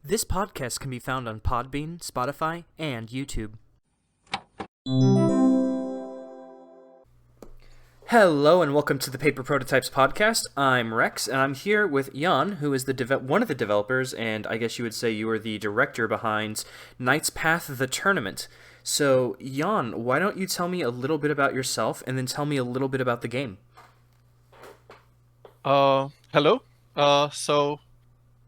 This podcast can be found on Podbean, Spotify, and YouTube. Hello and welcome to the Paper Prototypes podcast. I'm Rex, and I'm here with Jan, who is one of the developers, and I guess you would say you are the director behind Knight's Path: The Tournament. So, Jan, why don't you tell me a little bit about yourself, and then tell me a little bit about the game? Hello.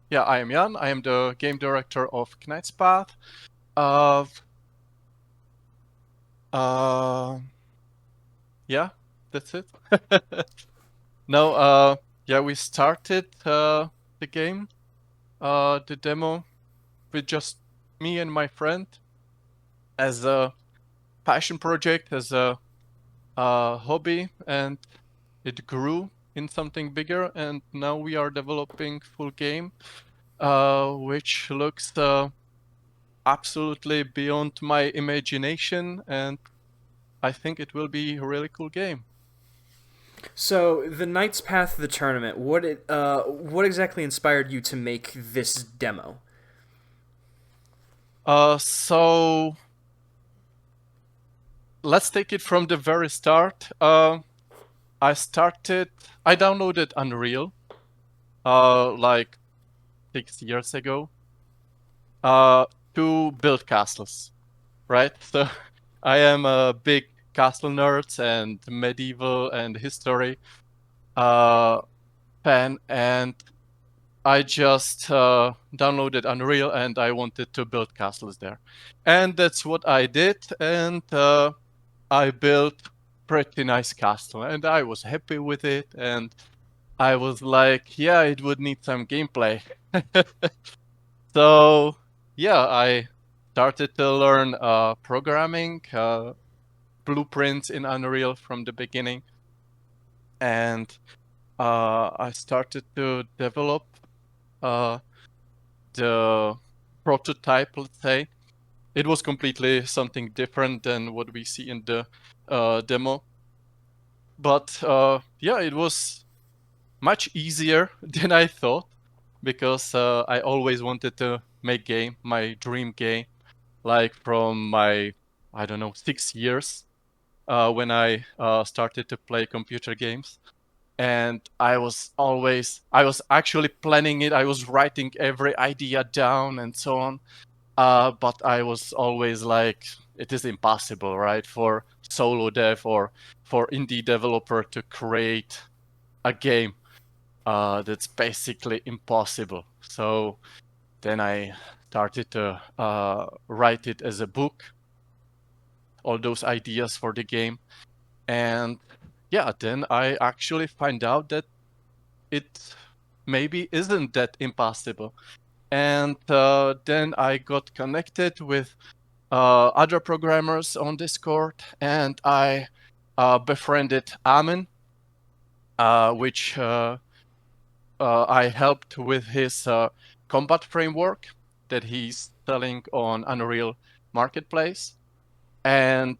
I am Jan. I am the game director of Knight's Path. Yeah, that's it. No, we started the game, the demo, with just me and my friend as a passion project, as a hobby, and it grew in something bigger. And now we are developing full game, which looks absolutely beyond my imagination, and I think it will be a really cool game. So, the Knight's Path: The Tournament. What exactly inspired you to make this demo? So let's take it from the very start. I downloaded Unreal, like 6 years ago, to build castles, right? So I am a big castle nerd and medieval and history fan, and I just downloaded Unreal and I wanted to build castles there. And that's what I did, and I built pretty nice castle, and I was happy with it, and I was like, yeah, it would need some gameplay. So yeah, I started to learn programming, blueprints in Unreal from the beginning, and I started to develop the prototype, let's say. It was completely something different than what we see in the demo. But it was much easier than I thought, because I always wanted to make game, my dream game, like from my, I don't know, 6 years when I started to play computer games. And I was actually planning it. I was writing every idea down and so on. But I was always like, it is impossible, right, for solo dev or for indie developer to create a game. That's basically impossible. So then I started to write it as a book, all those ideas for the game. And yeah, then I actually find out that it maybe isn't that impossible. And then I got connected with other programmers on Discord, and I befriended Amin, which I helped with his combat framework that he's selling on Unreal Marketplace. And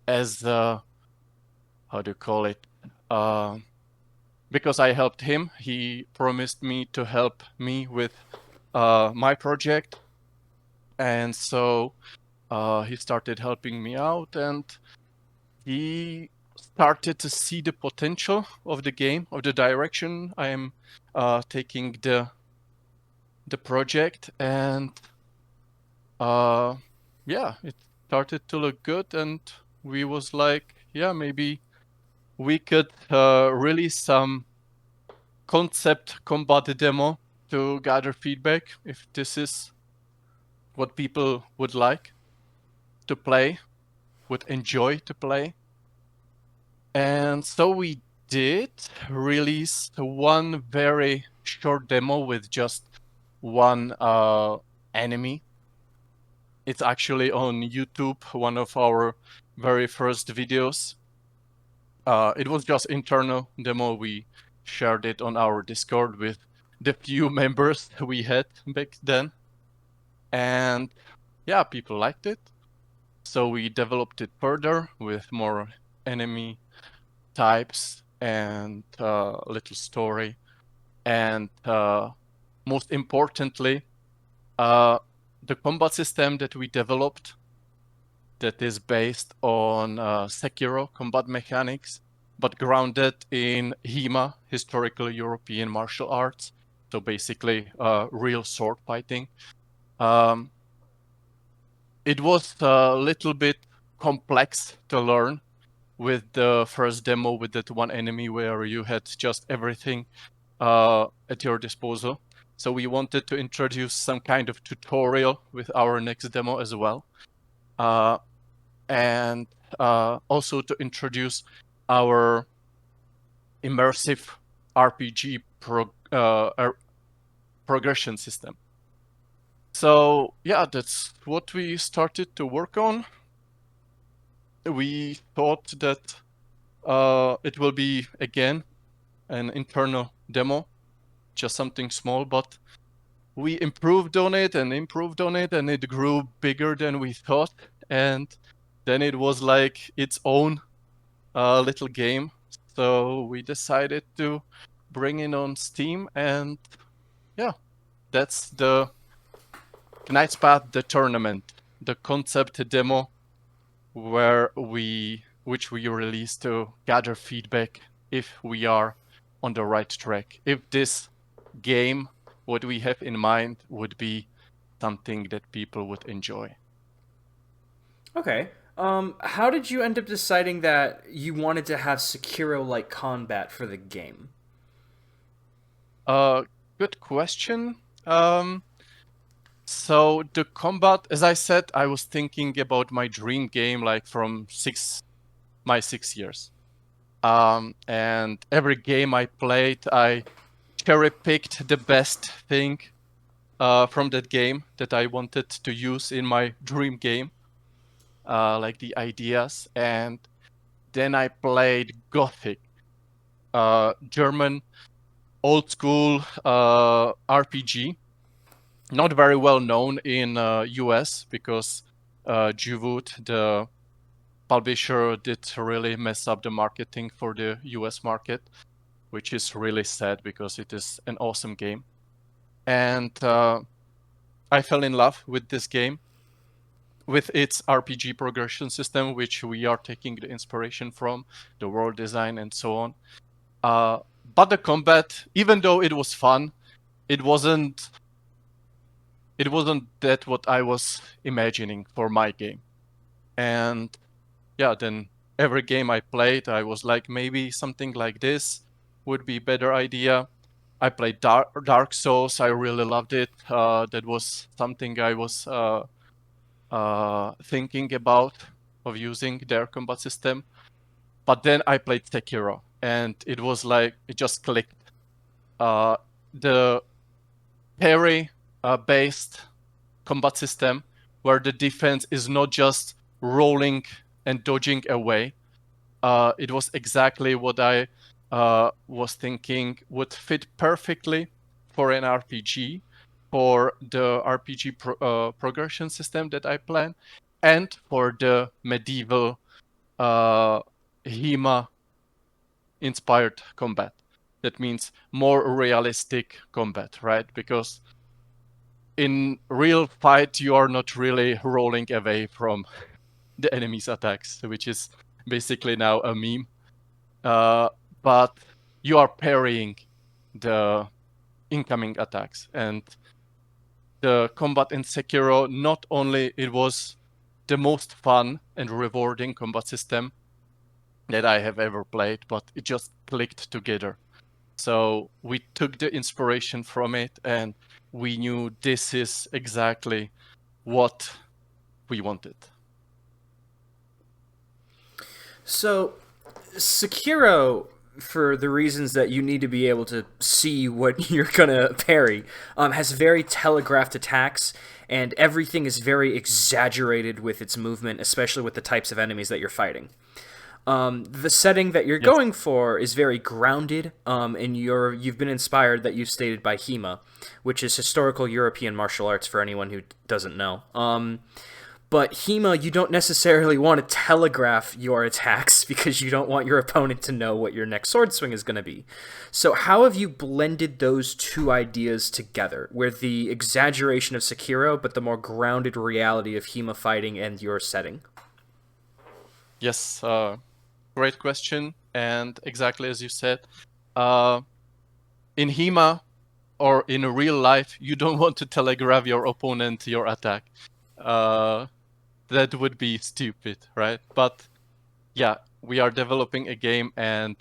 as how do you call it? Because I helped him, he promised me to help me with my project. And so he started helping me out, and he started to see the potential of the game, of the direction I am taking the project. And it started to look good, and we was like, yeah, maybe we could release some concept combat demo to gather feedback if this is what people would like to play, would enjoy to play. And so we did release one very short demo with just one enemy. It's actually on YouTube, one of our very first videos. It was just internal demo. We shared it on our Discord with the few members we had back then. And yeah, people liked it. So we developed it further with more enemy types and little story. And most importantly, the combat system that we developed that is based on Sekiro combat mechanics, but grounded in HEMA, historical European martial arts. So basically, real sword fighting. Um, it was a little bit complex to learn with the first demo with that one enemy where you had just everything at your disposal. So we wanted to introduce some kind of tutorial with our next demo as well. And also to introduce our immersive RPG progression system. So yeah, that's what we started to work on. We thought that it will be, again, an internal demo, just something small, but we improved on it, and it grew bigger than we thought. And then it was like its own little game. So we decided to bring it on Steam, and yeah, that's the Knight's Path, the tournament, the concept demo which we release to gather feedback if we are on the right track. If this game, what we have in mind, would be something that people would enjoy. Okay. How did you end up deciding that you wanted to have Sekiro-like combat for the game? Good question. So the combat, as I said, I was thinking about my dream game like from my 6 years. And every game I played, I cherry-picked the best thing from that game that I wanted to use in my dream game, like the ideas. And then I played Gothic, German old school RPG, not very well known in US because Juwood, the publisher, did really mess up the marketing for the US market, which is really sad because it is an awesome game. And I fell in love with this game, with its RPG progression system, which we are taking the inspiration from, the world design and so on. But the combat, even though it was fun, it wasn't that what I was imagining for my game. And yeah, then every game I played, I was like, maybe something like this would be a better idea. I played Dark Souls. I really loved it. That was something I was thinking about of using their combat system. But then I played Sekiro, and it was like, it just clicked. The parry-based combat system, where the defense is not just rolling and dodging away. It was exactly what I was thinking would fit perfectly for an RPG, for the RPG progression system that I plan, and for the medieval HEMA inspired combat. That means more realistic combat, right? Because in real fight, you are not really rolling away from the enemy's attacks, which is basically now a meme. But you are parrying the incoming attacks. And the combat in Sekiro, not only it was the most fun and rewarding combat system that I have ever played, but it just clicked together. So we took the inspiration from it, and we knew this is exactly what we wanted. So, Sekiro, for the reasons that you need to be able to see what you're gonna parry, has very telegraphed attacks, and everything is very exaggerated with its movement, especially with the types of enemies that you're fighting. The setting that you're going for is very grounded, and you've been inspired, that you've stated, by HEMA, which is historical European martial arts for anyone who doesn't know. But HEMA, you don't necessarily want to telegraph your attacks because you don't want your opponent to know what your next sword swing is going to be. So how have you blended those two ideas together, where the exaggeration of Sekiro, but the more grounded reality of HEMA fighting and your setting? Yes, great question. And exactly as you said, uh, in HEMA or in real life, you don't want to telegraph your opponent your attack. That would be stupid, right? But yeah, we are developing a game, and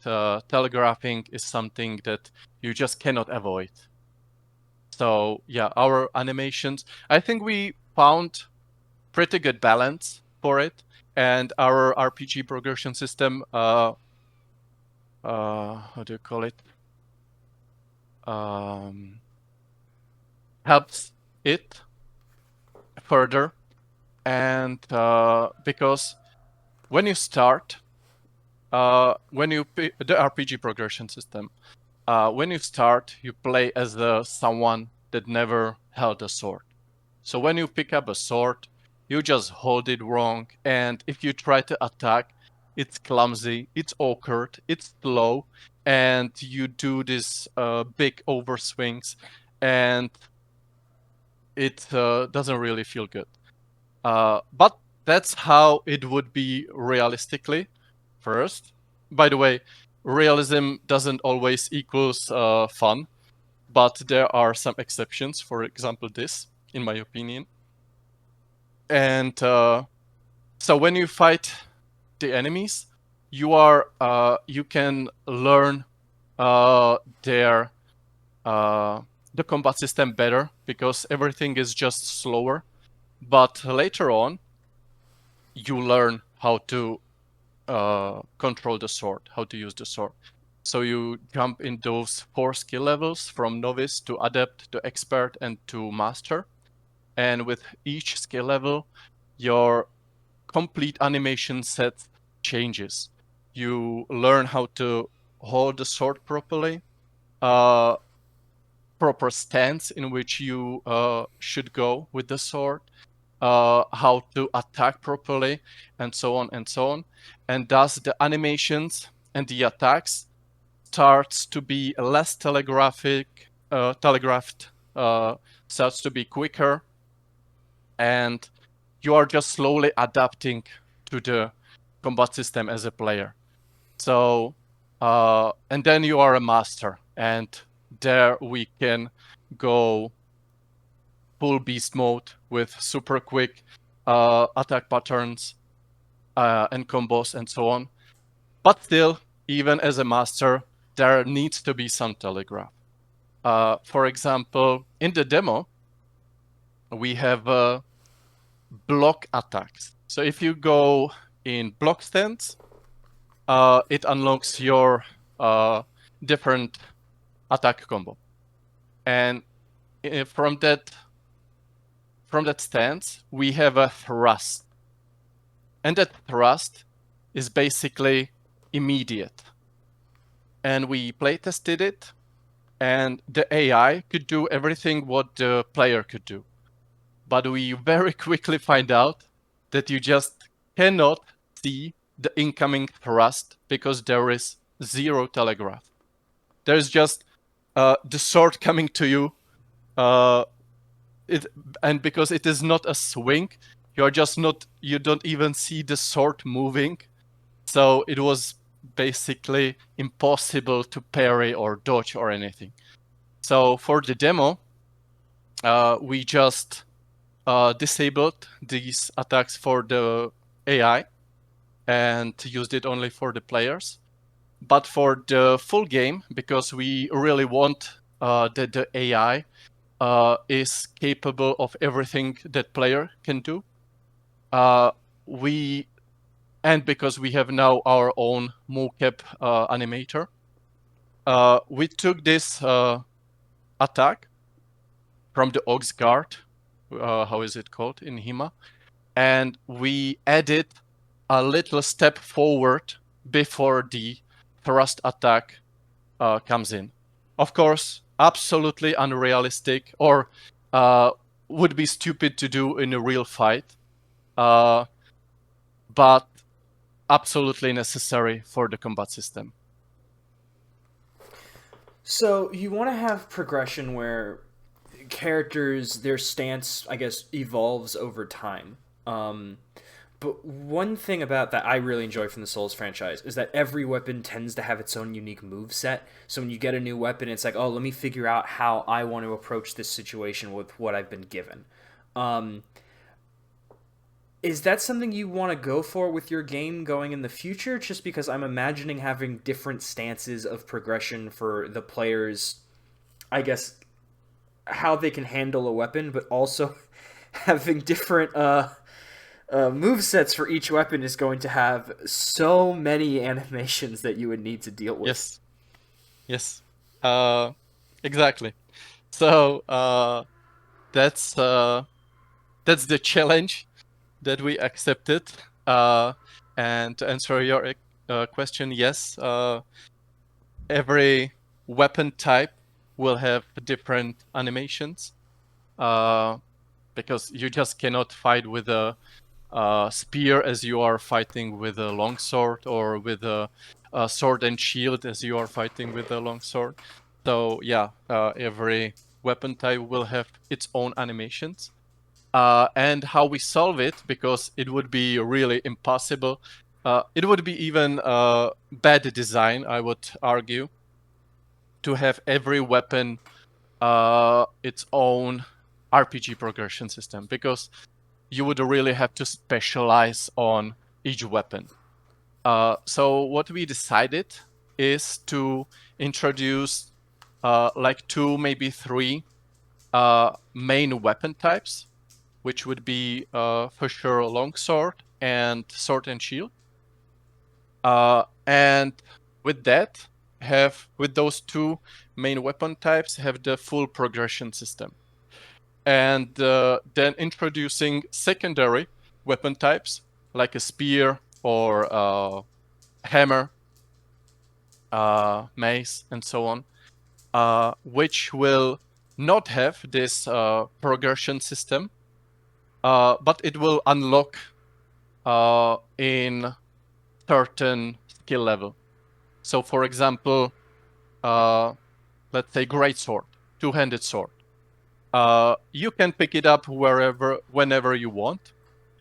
telegraphing is something that you just cannot avoid. So yeah, our animations, I think we found pretty good balance for it, and our RPG progression system, how do you call it? Helps it further, and because when you start, the RPG progression system, when you start, you play as someone that never held a sword. So when you pick up a sword, you just hold it wrong, and if you try to attack, it's clumsy, it's awkward, it's slow, and you do this big overswings, and it doesn't really feel good. But that's how it would be realistically first. By the way, realism doesn't always equals fun, but there are some exceptions. For example, this, in my opinion. And so when you fight the enemies, you can learn their the combat system better because everything is just slower. But later on, you learn how to control the sword, how to use the sword. So you jump in those 4 skill levels from novice to adept to expert and to master. And with each skill level, your complete animation set changes. You learn how to hold the sword properly, proper stance in which you should go with the sword, how to attack properly, and so on and so on. And thus the animations and the attacks starts to be less telegraphed, starts to be quicker, and you are just slowly adapting to the combat system as a player. So, and then you are a master, and there we can go full beast mode with super quick attack patterns and combos and so on. But still, even as a master, there needs to be some telegraph. For example, in the demo, we have block attacks. So if you go in block stance, it unlocks your different attack combo. And from that stance, we have a thrust. And that thrust is basically immediate. And we playtested it, and the AI could do everything what the player could do. But we very quickly find out that you just cannot see the incoming thrust because there is zero telegraph. There's just the sword coming to you, and because it is not a swing, you don't even see the sword moving. So it was basically impossible to parry or dodge or anything. So for the demo, we just disabled these attacks for the AI and used it only for the players. But for the full game, because we really want that the AI is capable of everything that player can do, and because we have now our own mocap animator, we took this attack from the Ox Guard, how is it called in HEMA, and we added a little step forward before the thrust attack comes in. Of course, absolutely unrealistic, or would be stupid to do in a real fight. but absolutely necessary for the combat system. So you want to have progression where characters, their stance, I guess, evolves over time. But one thing about that I really enjoy from the Souls franchise is that every weapon tends to have its own unique move set. So when you get a new weapon, it's like, oh, let me figure out how I want to approach this situation with what I've been given. Um, is that something you want to go for with your game going in the future? Just because I'm imagining having different stances of progression for the players, I guess, how they can handle a weapon, but also having different move sets for each weapon is going to have so many animations that you would need to deal with. Yes, exactly. So that's the challenge that we accepted. And to answer your question, yes, every weapon type will have different animations, because you just cannot fight with a spear as you are fighting with a longsword, or with a sword and shield as you are fighting with a longsword. So yeah, every weapon type will have its own animations. And how we solve it, because it would be really impossible. It would be even bad design, I would argue, to have every weapon its own RPG progression system, because you would really have to specialize on each weapon. So what we decided is to introduce like 2, maybe 3 main weapon types, which would be for sure longsword and sword and shield. And with that, with those 2 main weapon types, have the full progression system. And then introducing secondary weapon types like a spear or a hammer, mace, and so on, which will not have this progression system, but it will unlock in certain skill level. So, for example, let's say greatsword, two-handed sword. You can pick it up whenever you want,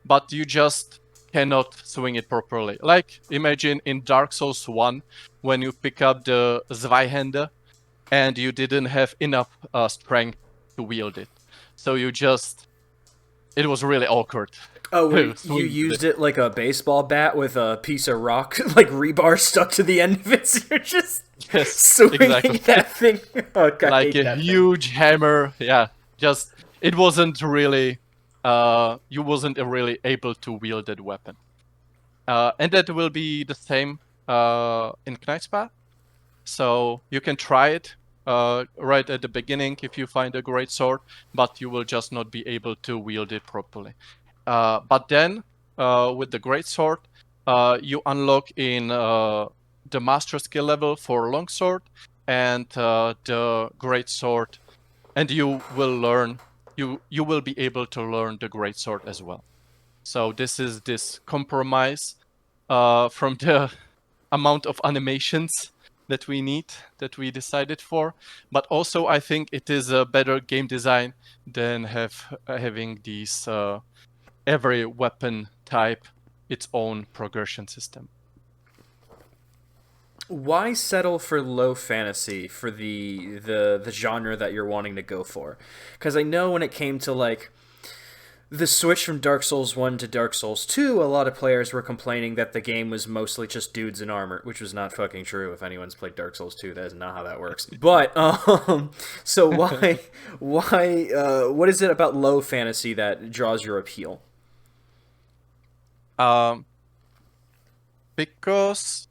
but you just cannot swing it properly. Like, imagine in Dark Souls 1, when you pick up the Zweihander and you didn't have enough strength to wield it. So it was really awkward Oh, where to you swing with it. used it like a baseball bat with a piece of rock, like rebar stuck to the end of it, so you're just Yes, exactly. swinging that thing. Oh, God, I Like hate a that thing. huge hammer. Yeah, just it wasn't really. You wasn't really able to wield that weapon. And that will be the same in Knightspath. So you can try it right at the beginning if you find a great sword, but you will just not be able to wield it properly. But then with the great sword, you unlock in the master skill level for longsword and the great sword, and you will learn. You will be able to learn the great sword as well. So this is this compromise from the amount of animations that we need, that we decided for, but also I think it is a better game design than having these every weapon type its own progression system. Why settle for low fantasy for the genre that you're wanting to go for? Because I know when it came to like the switch from Dark Souls 1 to Dark Souls 2, a lot of players were complaining that the game was mostly just dudes in armor, which was not fucking true. If anyone's played Dark Souls 2, that is not how that works. But so what is it about low fantasy that draws your appeal? um, because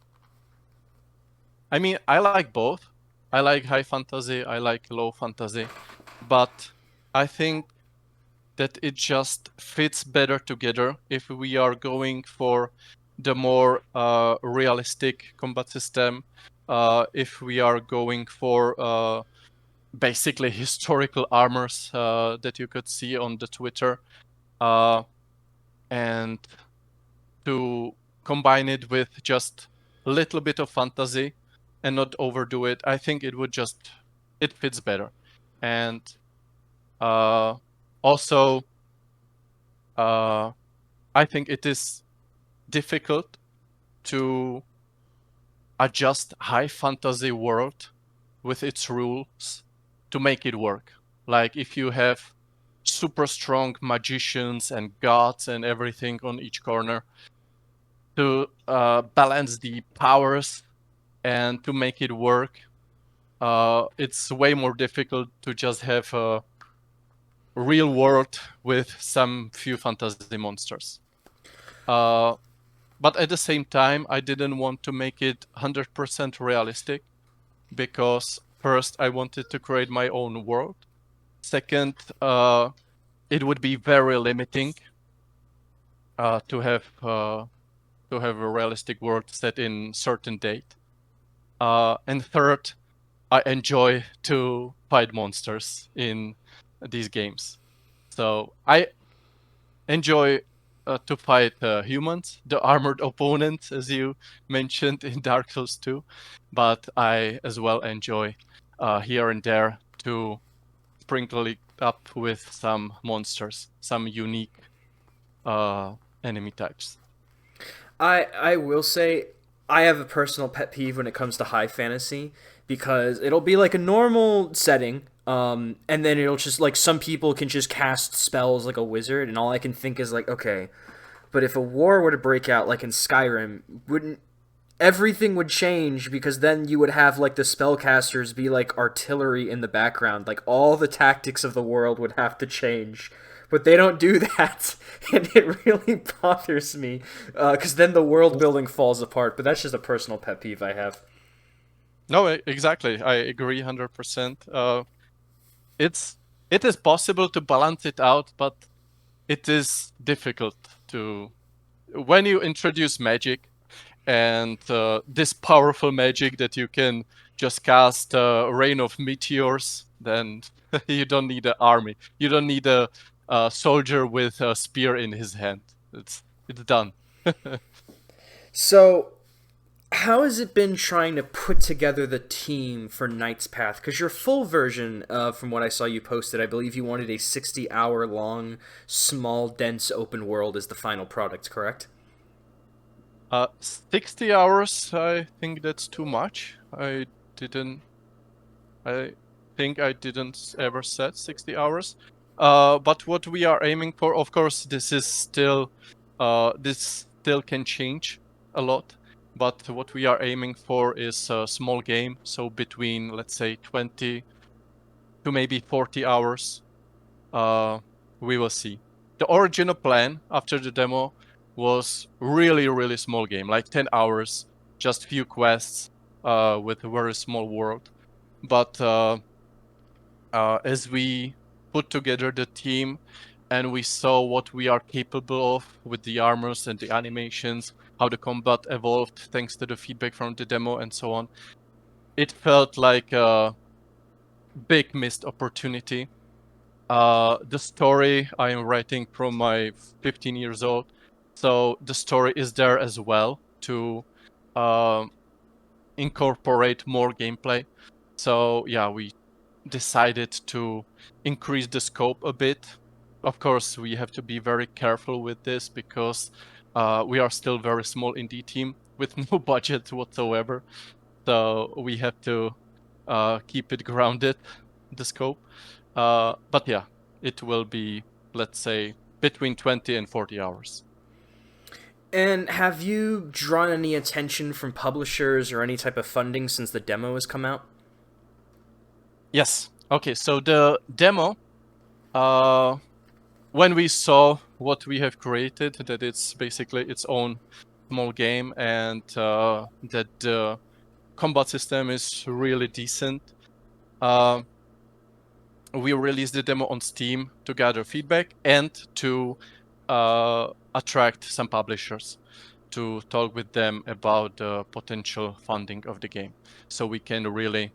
I mean, I like both. I like high fantasy, I like low fantasy, but I think that it just fits better together if we are going for the more realistic combat system, if we are going for basically historical armors that you could see on the Twitter. Uh, and to combine it with just a little bit of fantasy and not overdo it, I think it fits better. And also, I think it is difficult to adjust high fantasy world with its rules to make it work. Like if you have super strong magicians and gods and everything on each corner, to balance the powers and to make it work, it's way more difficult to just have a real world with some few fantasy monsters. Uh, but at the same time, I didn't want to make it 100% realistic because first I wanted to create my own world. Second, it would be very limiting to have a realistic world set in certain date. And third, I enjoy to fight monsters in these games. So I enjoy to fight humans, the armored opponents, as you mentioned in Dark Souls 2. But I as well enjoy here and there to sprinkle it up with some monsters, some unique enemy types. I will say I have a personal pet peeve when it comes to high fantasy because it'll be like a normal setting, and then it'll just like some people can just cast spells like a wizard, and all I can think is like, okay, but if a war were to break out like in Skyrim, wouldn't everything would change because then you would have like the spellcasters be like artillery in the background. Like all the tactics of the world would have to change. But they don't do that, and it really bothers me because then the world building falls apart. But that's just a personal pet peeve I have. No, exactly. I agree 100%. It's it is possible to balance it out, but it is difficult to when you introduce magic and this powerful magic that you can just cast a rain of meteors, then you don't need an army. You don't need a soldier with a spear in his hand. It's done. So, how has it been trying to put together the team for Knight's Path? Because your full version, from what I saw you posted, I believe you wanted a 60-hour long, small, dense open world as the final product, correct? 60 hours, I think that's too much. Didn't, I think I didn't ever set 60 hours. But what we are aiming for, of course, this still can change a lot. But what we are aiming for is a small game, so between, let's say, 20 to maybe 40 hours. We will see. The original plan after the demo was really, really small game, like 10 hours, just few quests with a very small world. But as we put together the team and we saw what we are capable of with the armors and the animations, how the combat evolved thanks to the feedback from the demo and so on, it felt like a big missed opportunity. The story I am writing from my 15 years old, so the story is there as well to um, incorporate more gameplay. So yeah, we decided to increase the scope a bit. Of course, we have to be very careful with this because we are still very small indie team with no budget whatsoever. So we have to keep it grounded, the scope. But yeah, it will be, let's say, between 20 and 40 hours. And have you drawn any attention from publishers or any type of funding since the demo has come out? Yes. Okay, so the demo, when we saw what we have created, that it's basically its own small game and that the combat system is really decent, uh, we released the demo on Steam to gather feedback and to attract some publishers to talk with them about the potential funding of the game, so we can really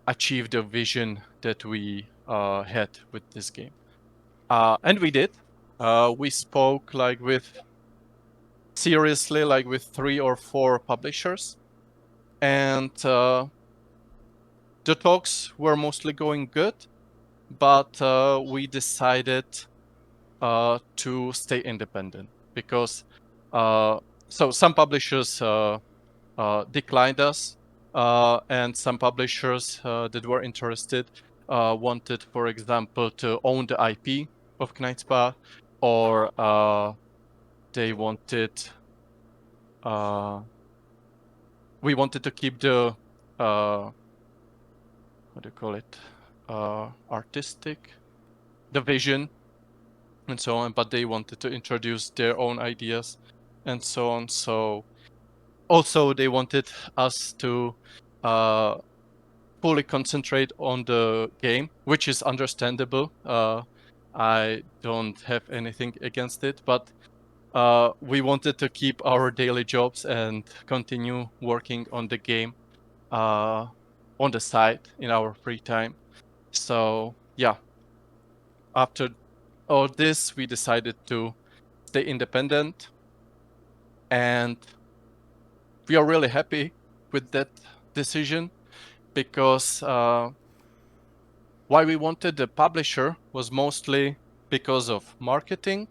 achieve the vision that we had with this game. And we did. we spoke seriously with 3 or 4 publishers, and the talks were mostly going good, but we decided to stay independent because so some publishers declined us, and some publishers that were interested wanted, for example, to own the IP of Knight's Path, or they wanted we wanted to keep the what do you call it, artistic, the vision and so on, but they wanted to introduce their own ideas and so on. So also they wanted us to fully concentrate on the game, which is understandable. I don't have anything against it, but we wanted to keep our daily jobs and continue working on the game on the side in our free time. So yeah, after all this, we decided to stay independent, and we are really happy with that decision, because why we wanted the publisher was mostly because of marketing,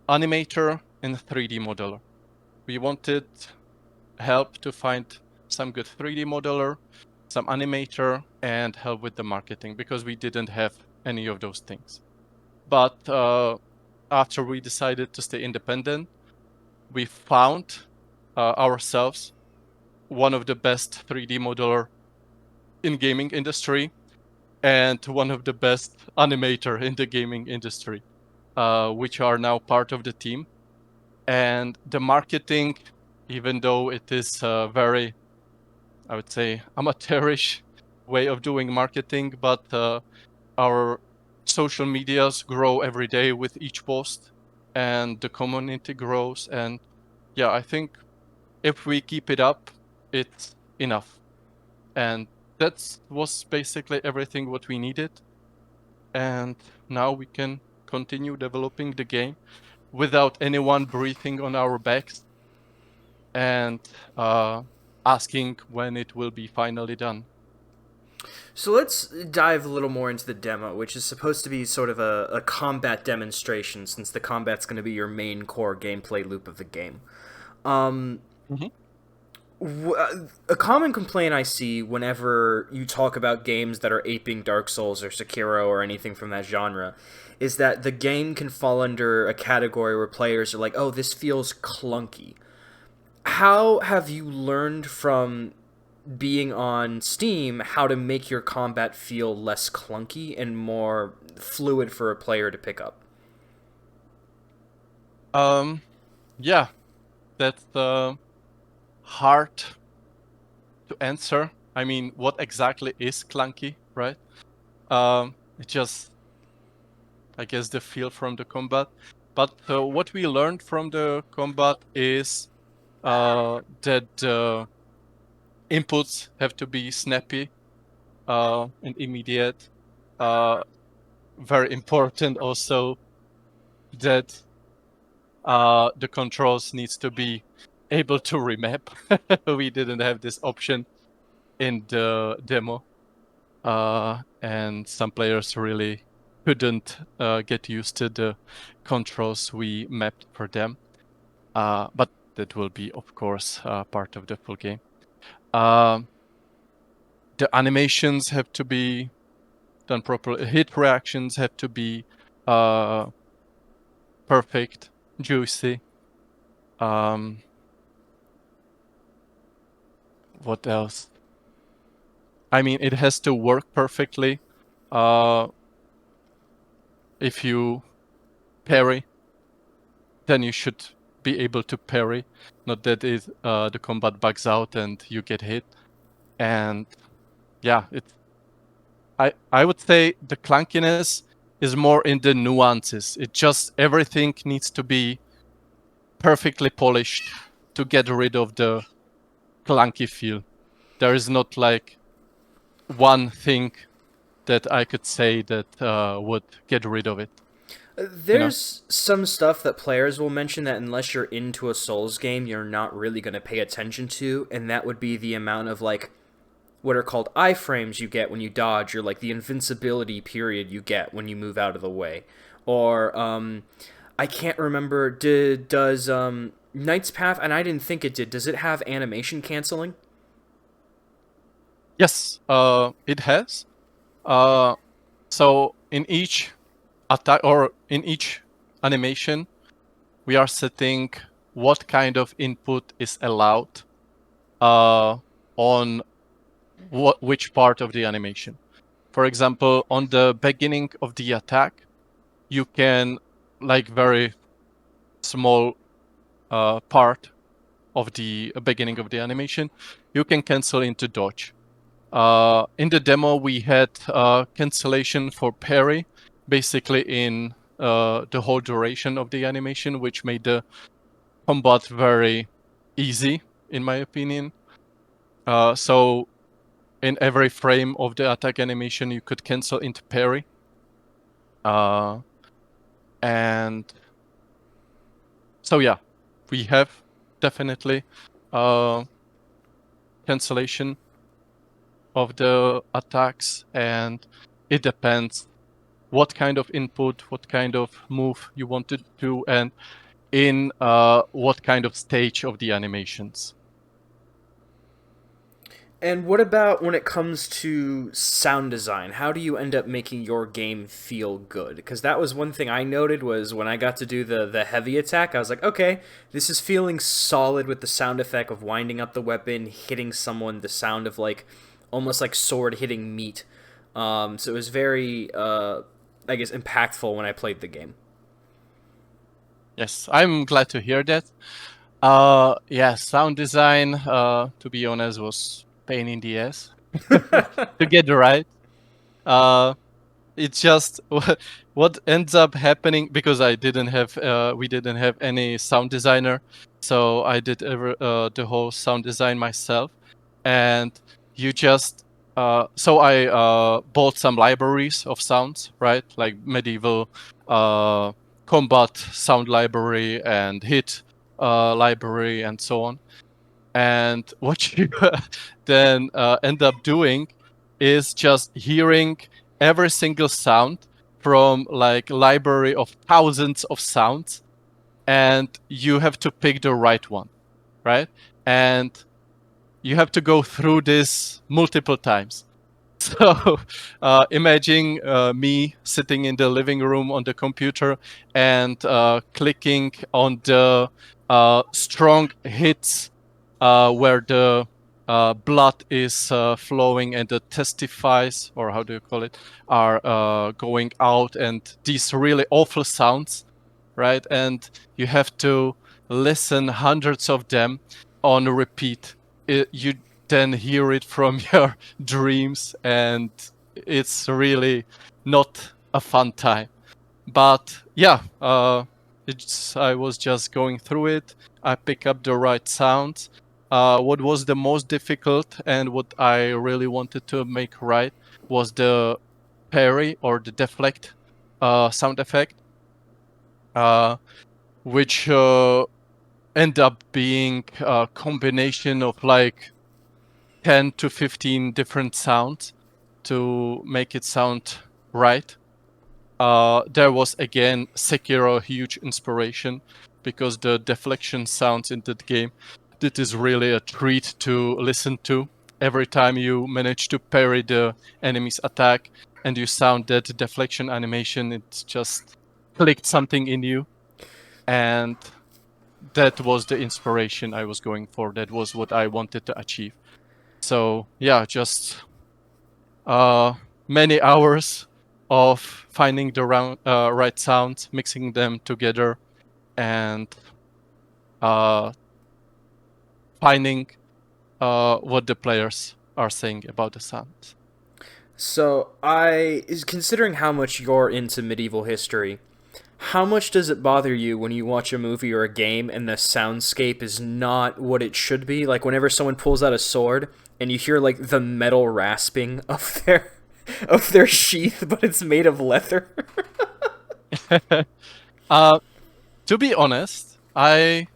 animator, and 3D modeler. We wanted help to find some good 3D modeler, some animator, and help with the marketing, because we didn't have any of those things. But after we decided to stay independent, we found ourselves one of the best 3D modeler in gaming industry, and one of the best animator in the gaming industry, which are now part of the team. And the marketing, even though it is a very, I would say, amateurish way of doing marketing, but our social medias grow every day with each post, and the community grows. And yeah, I think if we keep it up, it's enough. And that was basically everything what we needed. And now we can continue developing the game without anyone breathing on our backs and asking when it will be finally done. So let's dive a little more into the demo, which is supposed to be sort of a combat demonstration, since the combat's going to be your main core gameplay loop of the game. Mm-hmm. A common complaint I see whenever you talk about games that are aping Dark Souls or Sekiro or anything from that genre is that the game can fall under a category where players are like, oh, this feels clunky. How have you learned from being on Steam how to make your combat feel less clunky and more fluid for a player to pick up? Yeah, that's hard to answer. I mean, what exactly is clunky, right? It just, I guess, the feel from the combat. But what we learned from the combat is that inputs have to be snappy and immediate. Very important also that the controls needs to be able to remap. We didn't have this option in the demo, and some players really couldn't get used to the controls we mapped for them. But that will be, of course, part of the full game. The animations have to be done properly. Hit reactions have to be perfect, juicy. What else? I mean, it has to work perfectly. If you parry, then you should be able to parry, not that the combat bugs out and you get hit. And yeah, I would say the clunkiness is more in the nuances. It just, everything needs to be perfectly polished to get rid of the clunky feel. There is not like one thing that I could say that would get rid of it. you know? There's some stuff that players will mention that unless you're into a Souls game, you're not really going to pay attention to, and that would be the amount of like what are called iframes you get when you dodge, or like the invincibility period you get when you move out of the way. Or I can't remember. Does Knight's Path? And I didn't think it did. Does it have animation canceling? Yes, it has. Uh, so in each attack or in each animation, we are setting what kind of input is allowed on which part of the animation. For example, on the beginning of the attack, you can, like very small part of the beginning of the animation, you can cancel into dodge. In the demo, we had cancellation for parry, basically in the whole duration of the animation, which made the combat very easy, in my opinion. So in every frame of the attack animation, you could cancel into parry. And so yeah, we have definitely cancellation of the attacks, and it depends what kind of input, what kind of move you want to do, and in what kind of stage of the animations. And what about when it comes to sound design? How do you end up making your game feel good? Because that was one thing I noted was when I got to do the heavy attack, I was like, okay, this is feeling solid with the sound effect of winding up the weapon, hitting someone, the sound of like almost like sword hitting meat. So it was very, I guess, impactful when I played the game. Yes, I'm glad to hear that. Yeah, sound design, to be honest, was pain in the ass to get right. Uh, it's just what ends up happening because I didn't have we didn't have any sound designer, so I did the whole sound design myself. And you just so I bought some libraries of sounds, right? Like medieval combat sound library and hit library and so on. And what you then end up doing is just hearing every single sound from like library of thousands of sounds, and you have to pick the right one, right? And you have to go through this multiple times. So imagine me sitting in the living room on the computer and clicking on the strong hits where the blood is flowing and the testifies, or how do you call it, are going out, and these really awful sounds, right? And you have to listen hundreds of them on repeat. You then hear it from your dreams, and it's really not a fun time. But yeah, I was just going through it. I pick up the right sounds. What was the most difficult and what I really wanted to make right was the parry or the deflect sound effect, which end up being a combination of like 10 to 15 different sounds to make it sound right. There was again Sekiro a huge inspiration because the deflection sounds in that game, it is really a treat to listen to. Every time you manage to parry the enemy's attack and you sound that deflection animation, it just clicked something in you. And that was the inspiration I was going for. That was what I wanted to achieve. So yeah, just many hours of finding the right sounds, mixing them together, and finding what the players are saying about the sounds. So is considering how much you're into medieval history. How much does it bother you when you watch a movie or a game and the soundscape is not what it should be? Like whenever someone pulls out a sword and you hear like the metal rasping of their sheath, but it's made of leather. To be honest, I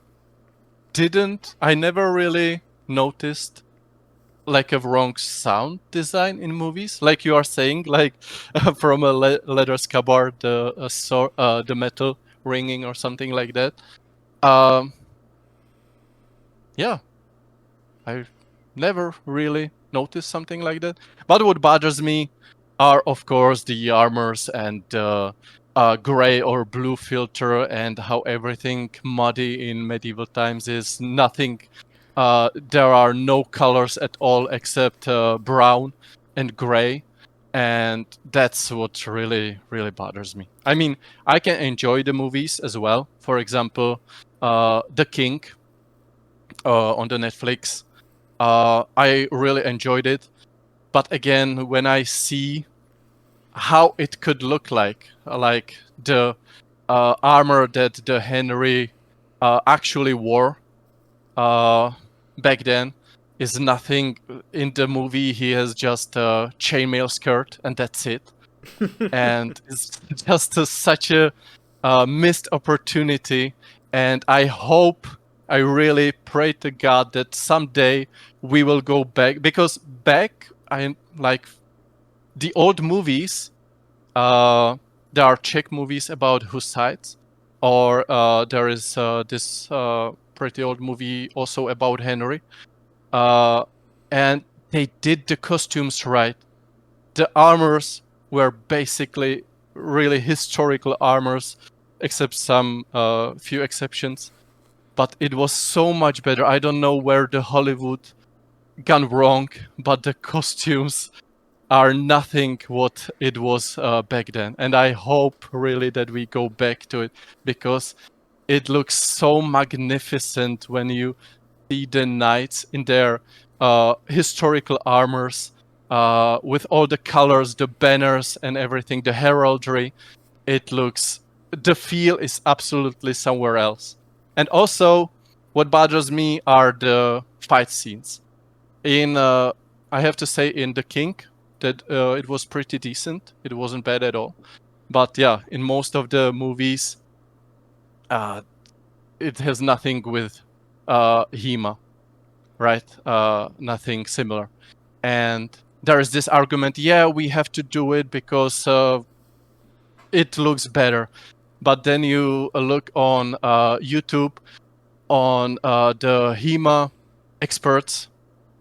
never really noticed like a wrong sound design in movies, like you are saying, like from a leather scabbard, the metal ringing or something like that. Um, yeah, I never really noticed something like that. But what bothers me are, of course, the armors and gray or blue filter, and how everything muddy in medieval times is nothing. There are no colors at all except brown and gray, and that's what really, really bothers me. I mean, I can enjoy the movies as well. For example, The King on the Netflix. I really enjoyed it, but again, when I see how it could look like the armor that the Henry actually wore back then is nothing. In the movie, he has just a chainmail skirt and that's it. And it's just such a missed opportunity. And I really pray to God that someday we will go back, because back I like the old movies. There are Czech movies about Hussites, or there is this pretty old movie also about Henry, and they did the costumes right. The armors were basically really historical armors, except some few exceptions. But it was so much better. I don't know where the Hollywood gone wrong, but the costumes are nothing what it was back then. And I hope really that we go back to it, because it looks so magnificent when you see the knights in their historical armors, with all the colors, the banners and everything, the heraldry. The feel is absolutely somewhere else. And also, what bothers me are the fight scenes. I have to say, in The King, that it was pretty decent. It wasn't bad at all. But yeah, in most of the movies, it has nothing with Hema, right? Nothing similar. And there is this argument, yeah, we have to do it because it looks better. But then you look on YouTube on the Hema experts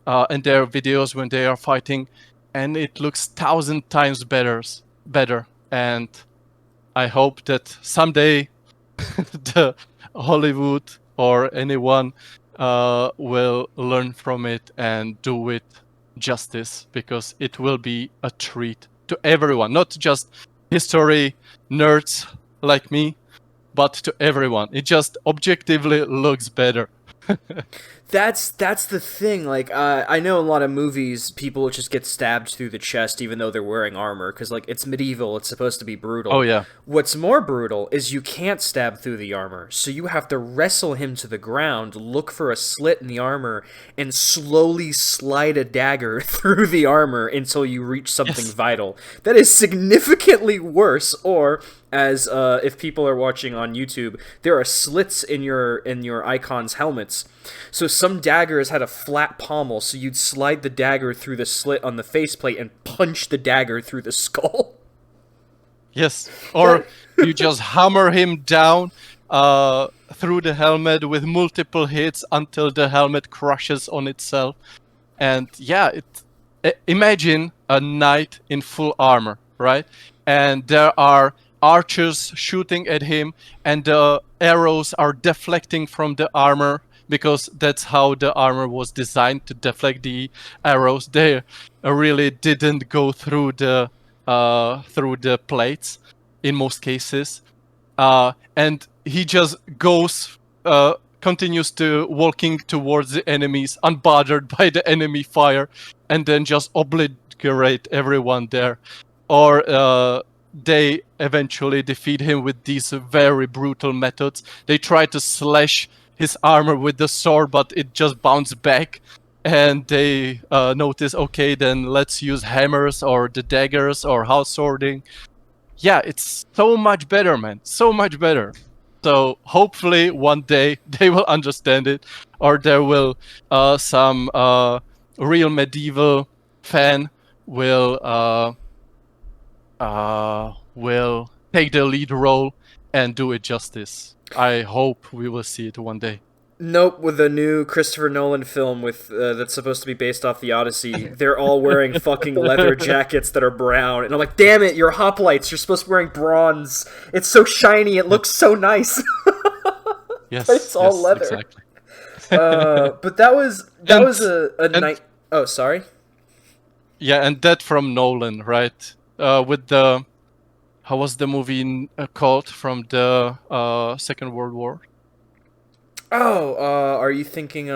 and their videos when they are fighting, and it looks 1,000 times better. And I hope that someday the Hollywood or anyone will learn from it and do it justice, because it will be a treat to everyone, not just history nerds like me, but to everyone. It just objectively looks better. That's the thing. Like, I know a lot of movies, people just get stabbed through the chest even though they're wearing armor, because like it's medieval, it's supposed to be brutal. Oh yeah. What's more brutal is you can't stab through the armor, so you have to wrestle him to the ground, look for a slit in the armor, and slowly slide a dagger through the armor until you reach something vital. That is significantly worse. Or, as if people are watching on YouTube, there are slits in your icons' helmets. So some daggers had a flat pommel, so you'd slide the dagger through the slit on the faceplate and punch the dagger through the skull. Yes, or you just hammer him down through the helmet with multiple hits until the helmet crushes on itself. And yeah, imagine a knight in full armor, right? And there are archers shooting at him, and the arrows are deflecting from the armor, because that's how the armor was designed, to deflect the arrows. They really didn't go through the plates in most cases, and he just continues to walking towards the enemies, unbothered by the enemy fire, and then just obliterate everyone there. Or they eventually defeat him with these very brutal methods. They try to slash his armor with the sword, but it just bounced back. And they notice, okay, then let's use hammers or the daggers or house swording. yeah, it's so much better, man. So much better. So hopefully one day they will understand it, or there will some real medieval fan will take the lead role and do it justice. I hope we will see it one day. Nope, with the new Christopher Nolan film with that's supposed to be based off the Odyssey, they're all wearing fucking leather jackets that are brown, and I'm like, damn it, you're hoplites. You're supposed to be wearing bronze. It's so shiny. It looks so nice. But Yes, it's all yes, leather. exactly. But that and was a and night. Oh, sorry. yeah, and that from Nolan, right? With the how was the movie called from the Second World War? Oh, are you thinking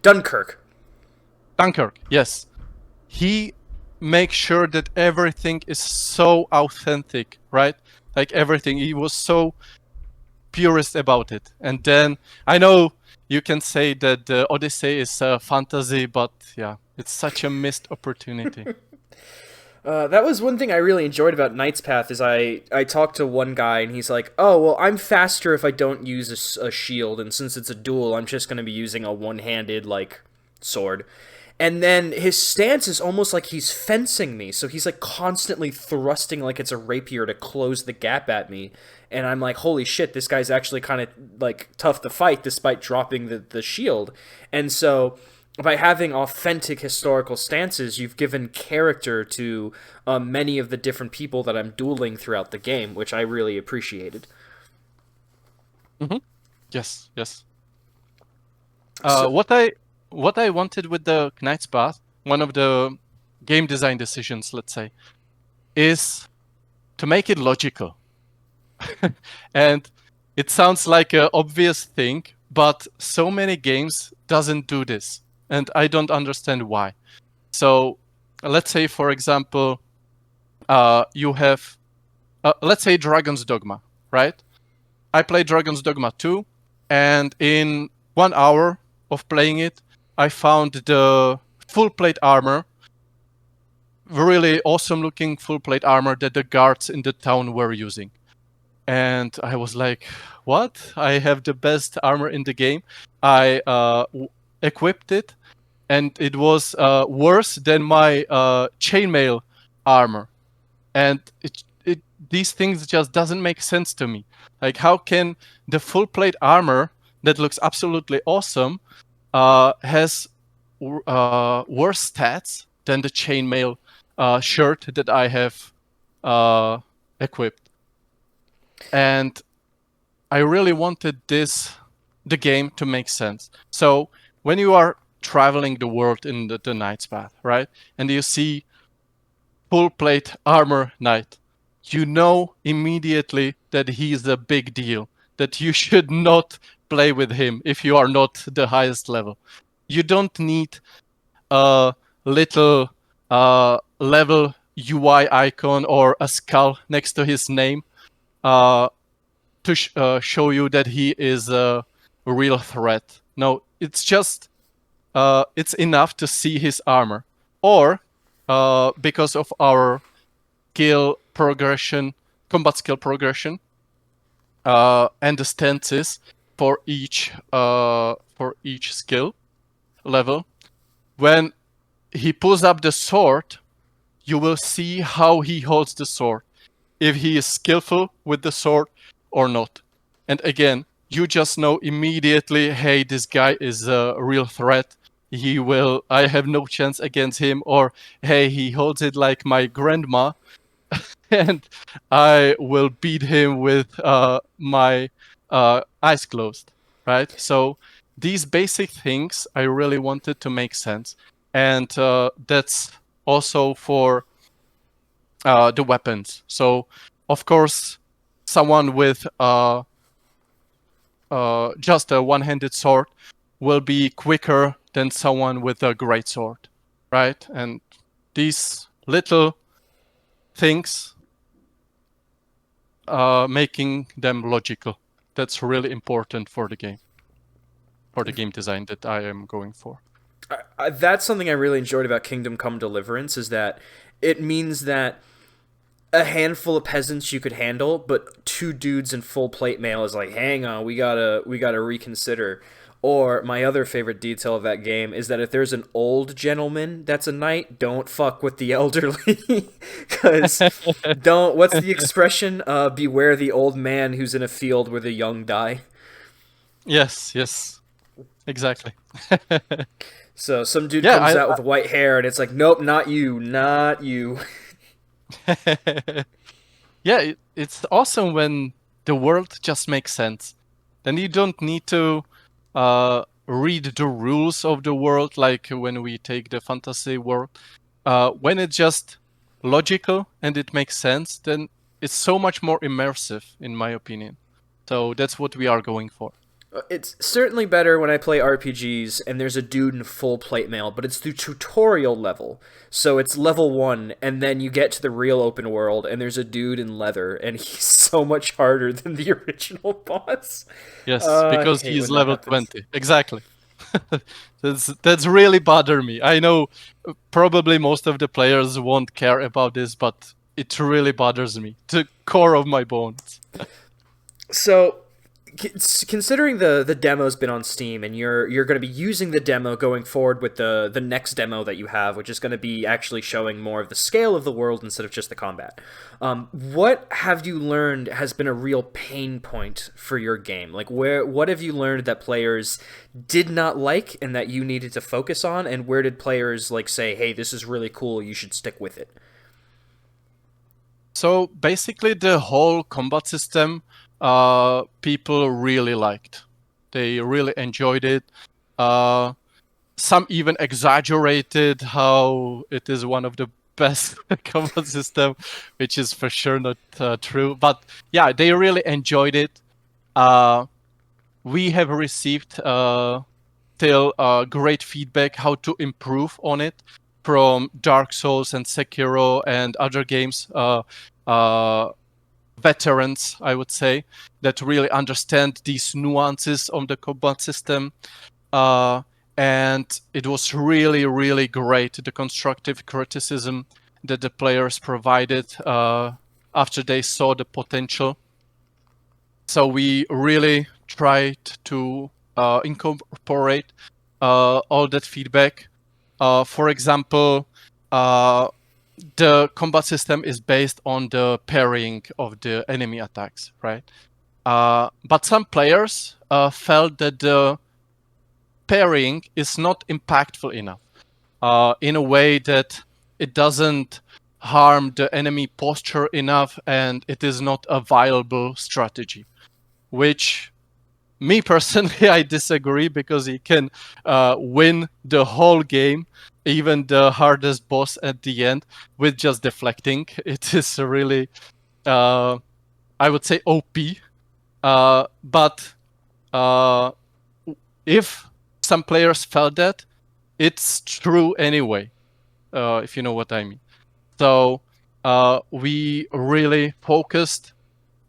Dunkirk? Dunkirk. Yes, he makes sure that everything is so authentic, right? Like everything, he was so purist about it. And then I know you can say that the Odyssey is a fantasy, but yeah, it's such a missed opportunity. That was one thing I really enjoyed about Knight's Path is I talked to one guy and he's like, oh well, I'm faster if I don't use a shield, and since it's a duel, I'm just gonna be using a one-handed like sword. And then his stance is almost like he's fencing me, so he's like constantly thrusting like it's a rapier to close the gap at me. And I'm like, holy shit, this guy's actually kind of like tough to fight despite dropping the shield. And so by having authentic historical stances, you've given character to many of the different people that I'm dueling throughout the game, which I really appreciated. Mm-hmm. Yes, yes. So, What I wanted with the Knight's Path, one of the game design decisions, let's say, is to make it logical. And it sounds like an obvious thing, but so many games doesn't do this, and I don't understand why. So let's say, for example, you have, let's say, Dragon's Dogma, right? I played Dragon's Dogma 2, and in 1 hour of playing it, I found the full plate armor, really awesome looking full plate armor that the guards in the town were using. And I was like, what? I have the best armor in the game. I equipped it, and it was worse than my chainmail armor. And these things just doesn't make sense to me. Like, how can the full plate armor that looks absolutely awesome has worse stats than the chainmail shirt that I have equipped? And I really wanted the game to make sense. So when you are traveling the world in the Knight's Path, right, and you see full plate armor knight, you know immediately that he's a big deal, that you should not play with him if you are not the highest level. You don't need a little level UI icon or a skull next to his name uh, to show you that he is a real threat. No, it's just it's enough to see his armor, or because of our skill progression, combat skill progression, and the stances for each skill level. When he pulls up the sword, you will see how he holds the sword, if he is skillful with the sword or not. And again, you just know immediately, hey, this guy is a real threat. I have no chance against him, or hey, he holds it like my grandma, and I will beat him with my eyes closed, right? So these basic things I really wanted to make sense. And that's also for the weapons. So, of course, someone with just a one-handed sword will be quicker than someone with a great sword, right? And these little things, making them logical. That's really important for the game, for the game design that I am going for. that's something I really enjoyed about Kingdom Come Deliverance is that it means that a handful of peasants you could handle, but two dudes in full plate mail is like, hang on, we gotta reconsider. Or my other favorite detail of that game is that if there's an old gentleman that's a knight, don't fuck with the elderly, because don't. What's the expression? Beware the old man who's in a field where the young die. Yes, yes, exactly. So some dude Yeah, comes out with white hair, and it's like, nope, not you, not you. yeah, it's awesome when the world just makes sense. Then you don't need to read the rules of the world like when we take the fantasy world. When it's just logical and it makes sense, then it's so much more immersive, in my opinion. So that's what we are going for. It's certainly better when I play RPGs and there's a dude in full plate mail, but it's the tutorial level. So it's level 1, and then you get to the real open world, and there's a dude in leather, and he's so much harder than the original boss. Yes, I because hate he's when that level happens. 20. Exactly. That's really bother me. I know probably most of the players won't care about this, but it really bothers me. The core of my bones. So, considering the demo's been on Steam, and you're going to be using the demo going forward with the next demo that you have, which is going to be actually showing more of the scale of the world instead of just the combat. What have you learned has been a real pain point for your game? Like, what have you learned that players did not like and that you needed to focus on, and where did players like say, "Hey, this is really cool, you should stick with it"? So basically, the whole combat system, people really liked. They really enjoyed it. Uh, some even exaggerated how it is one of the best combat system, which is for sure not true. But yeah, they really enjoyed it. Uh, we have received still great feedback how to improve on it from Dark Souls and Sekiro and other games. Veterans, I would say, that really understand these nuances of the combat system. Uh, and it was really, really great, the constructive criticism that the players provided after they saw the potential. So we really tried to incorporate all that feedback. For example, the combat system is based on the parrying of the enemy attacks, right? But some players felt that the parrying is not impactful enough in a way that it doesn't harm the enemy posture enough, and it is not a viable strategy, which me personally, I disagree, because he can win the whole game, even the hardest boss at the end, with just deflecting. It is really, I would say, OP. But if some players felt that, it's true anyway, if you know what I mean. So we really focused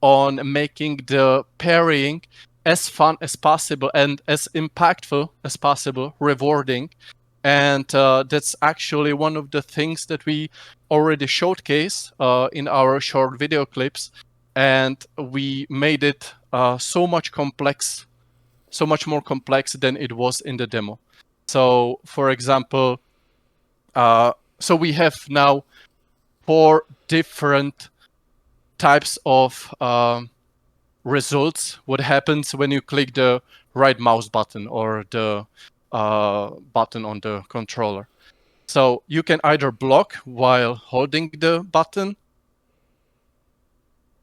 on making the parrying as fun as possible and as impactful as possible, rewarding. And that's actually one of the things that we already showcase in our short video clips. And we made it so much more complex than it was in the demo. So, for example, so we have now 4 different types of results. What happens when you click the right mouse button or the button on the controller. So you can either block while holding the button,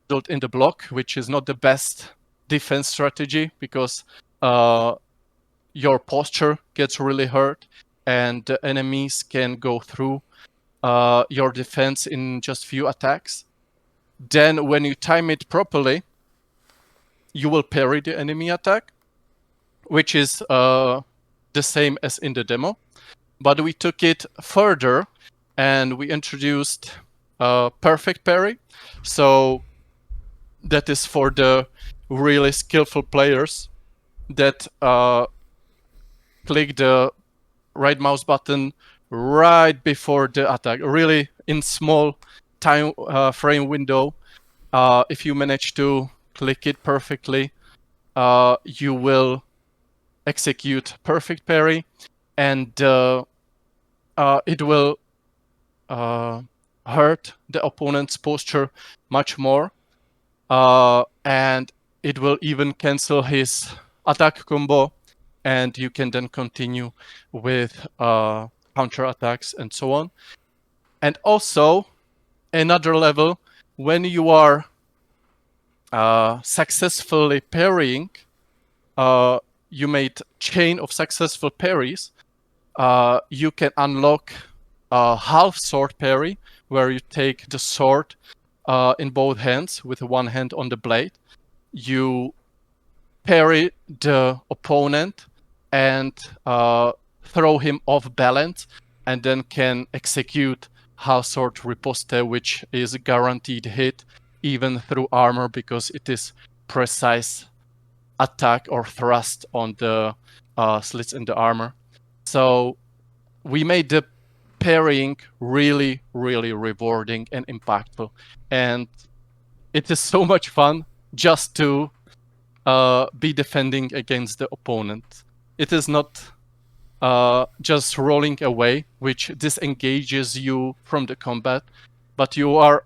result in the block, which is not the best defense strategy, because your posture gets really hurt and the enemies can go through your defense in just few attacks. Then when you time it properly, you will parry the enemy attack, which is the same as in the demo. But we took it further and we introduced perfect parry. So that is for the really skillful players that click the right mouse button right before the attack, really in small time frame window. If you manage to click it perfectly, you will execute perfect parry, and it will hurt the opponent's posture much more, and it will even cancel his attack combo, and you can then continue with counter attacks and so on. And also, another level, when you are successfully parrying, you made chain of successful parries, you can unlock a half sword parry, where you take the sword in both hands with one hand on the blade. You parry the opponent and throw him off balance, and then can execute half sword riposte, which is a guaranteed hit even through armor, because it is precise attack or thrust on the slits in the armor. So we made the parrying really, really rewarding and impactful, and it is so much fun just to be defending against the opponent. It is not just rolling away, which disengages you from the combat, but you are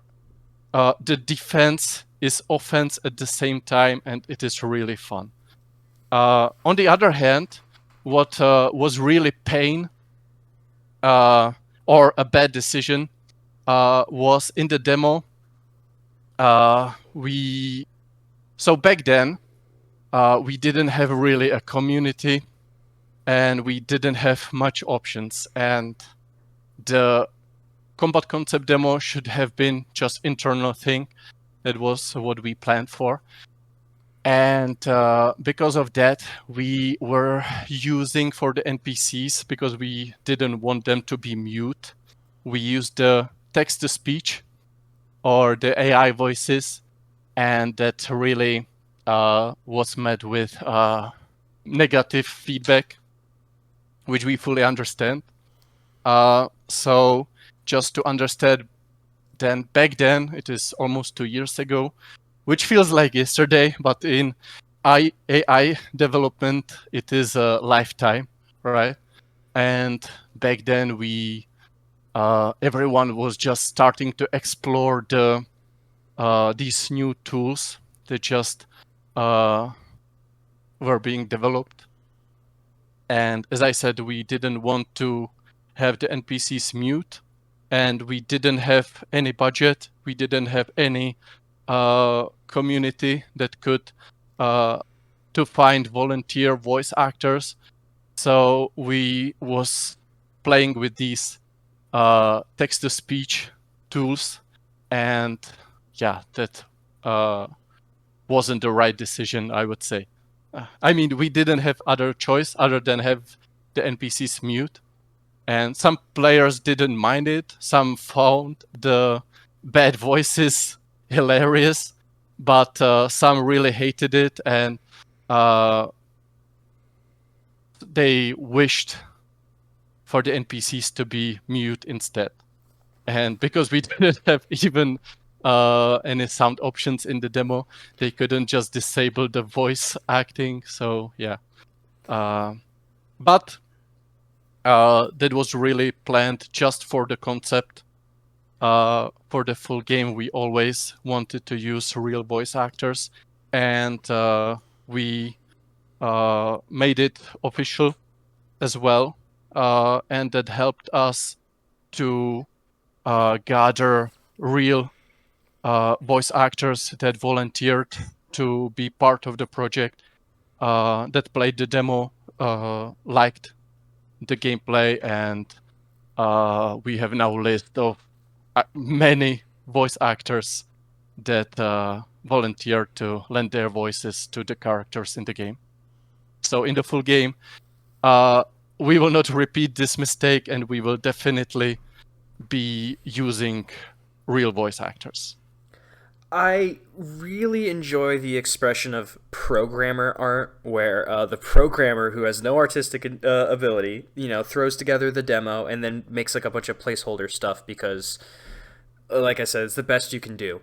the defense is offense at the same time, and it is really fun. On the other hand, what was really pain or a bad decision was in the demo. So back then, we didn't have really a community, and we didn't have much options, and the combat concept demo should have been just internal thing. That was what we planned for. And because of that, we were using for the NPCs, because we didn't want them to be mute, we used the text-to-speech or the AI voices, and that really was met with negative feedback, which we fully understand. So just to understand, then back then, it is almost 2 years ago, which feels like yesterday, but in AI development, it is a lifetime, right? And back then, everyone was just starting to explore these new tools that just were being developed. And as I said, we didn't want to have the NPCs mute, and we didn't have any budget. We didn't have any community that could to find volunteer voice actors. So we was playing with these text-to-speech tools, and yeah, that wasn't the right decision, I would say. I mean, we didn't have other choice other than have the NPCs mute, and some players didn't mind it. Some found the bad voices hilarious, but some really hated it, and they wished for the NPCs to be mute instead. And because we didn't have even any sound options in the demo, they couldn't just disable the voice acting. So yeah, but that was really planned just for the concept. For the full game, we always wanted to use real voice actors, and we made it official as well, and that helped us to gather real voice actors that volunteered to be part of the project, that played the demo, liked the gameplay, and we have now a list of many voice actors that volunteered to lend their voices to the characters in the game. So in the full game, we will not repeat this mistake, and we will definitely be using real voice actors. I really enjoy the expression of programmer art, where the programmer who has no artistic ability, throws together the demo and then makes like a bunch of placeholder stuff because like I said, it's the best you can do.